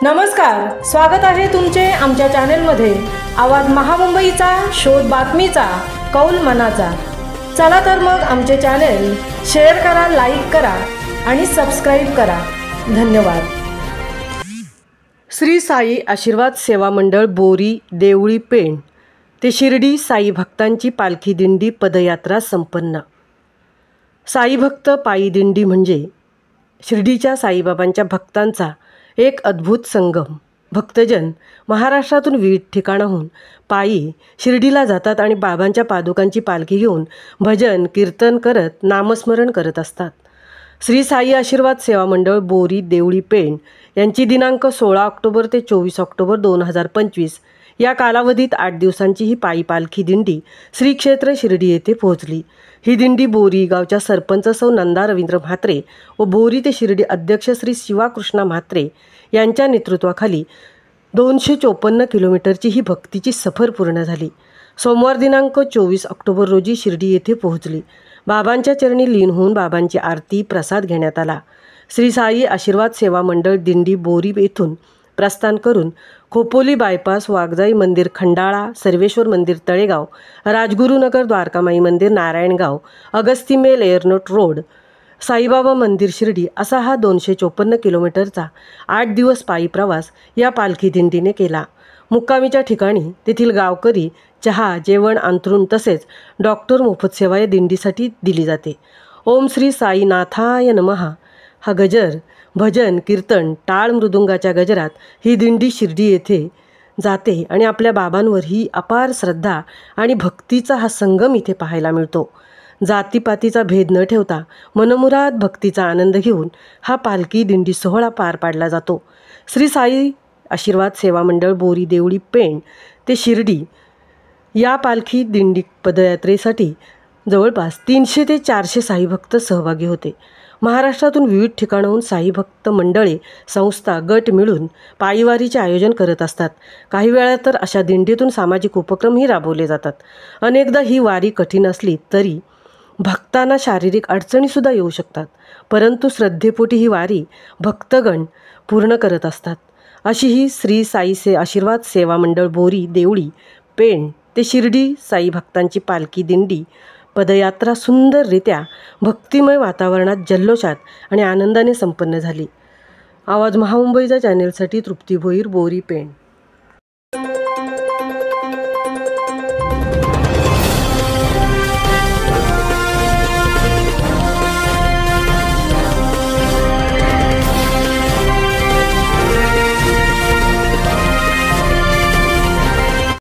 नमस्कार, स्वागत आहे तुमचे आमच्या चॅनेलमध्ये। आवाज महामुंबईचा, शोध बातमीचा, कौल मनाचा। चला तर मग आमचे चॅनेल शेअर करा, लाईक करा आणि सबस्क्राईब करा। धन्यवाद। श्री साई आशीर्वाद सेवा मंडळ बोरी देवळी पेण ते शिर्डी साई भक्तांची पालखी दिंडी पदयात्रा संपन्न। साई भक्त पायी दिंडी म्हणजे शिर्डीच्या साईबाबांच्या भक्तांचा एक अद्भुत संगम। भक्तजन महाराष्ट्रातून विविध ठिकाणाहून पायी शिर्डीला जातात आणि बाबांच्या पादुकांची पालखी घेऊन भजन कीर्तन करत नामस्मरण करत असतात। श्री साई आशीर्वाद सेवा मंडळ बोरी देवळी पेण यांची दिनांक 16 ऑक्टोबर ते 24 ऑक्टोबर 2025 या कालावधीत 8 दिवसांची ही पायी पालखी दिंडी श्री क्षेत्र शिर्डी येथे पोहोचली। ही दिंडी बोरी गावच्या सरपंच सौ नंदा रवींद्र म्हात्रे व बोरी ते शिर्डी अध्यक्ष श्री शिवाकृष्णा म्हात्रे यांच्या नेतृत्वाखाली 254 किलोमीटरची ही भक्तीची सफर पूर्ण झाली। सोमवार दिनांक 24 ऑक्टोबर रोजी शिर्डी येथे पोहोचली। बाबांच्या चरणी लीन होऊन बाबांची आरती प्रसाद घेण्यात आला। श्री साई आशीर्वाद सेवा मंडळ दिंडी बोरी येथून प्रस्थान करून खोपोली बायपास, वाघजाई मंदिर खंडाळा, सर्वेश्वर मंदिर तळेगाव, राजगुरुनगर, द्वारकामाई मंदिर नारायणगाव, अगस्तीमेल एअरनोट रोड, साईबाबा मंदिर शिर्डी असा हा 254 किलोमीटरचा 8 दिवस पायी प्रवास या पालखी दिंडीने केला। मुक्कामीच्या ठिकाणी तेथील गावकरी चहा, जेवण, अंथरूण तसेच डॉक्टर मोफत सेवा या दिंडीसाठी दिली जाते। ओम श्री साईनाथाय नमः हा गजर, भजन कीर्तन, टाळ मृदुंगाच्या गजरात ही दिंडी शिर्डी येथे जाते आणि आपल्या बाबांवर ही अपार श्रद्धा आणि भक्तीचा हा संगम इथे पाहायला मिळतो। जातीपातीचा भेद न ठेवता मनमुराद भक्तीचा आनंद घेऊन हा पालखी दिंडी सोहळा पार पाडला जातो। श्री साई आशीर्वाद सेवा मंडळ बोरी देवळी पेण ते शिर्डी या पालखी दिंडी पदयात्रेसाठी जवळपास 300 ते 400 साई भक्त सहभागी होते। महाराष्ट्रातून विविध ठिकाणाहून साई भक्त मंडळे, संस्था, गट मिळून पायीवारीचे आयोजन करत असतात। काही वेळा तर अशा दिंडीतून सामाजिक उपक्रमही राबवले जातात। अनेकदा ही वारी कठीण असली तरी भक्तांना शारीरिक अडचणीसुद्धा येऊ शकतात, परंतु श्रद्धेपोटी ही वारी भक्तगण पूर्ण करत असतात। अशी ही श्री साई आशीर्वाद सेवा मंडळ बोरी देवळी पेण ते शिर्डी साई भक्तांची पालखी दिंडी पदयात्रा सुंदररित्या भक्तिमय वातावरणात जल्लोषात आणि आनंदाने संपन्न झाली। आवाज महामुंबईच्या चॅनेलसाठी तृप्ती भोईर, बोरी पेण।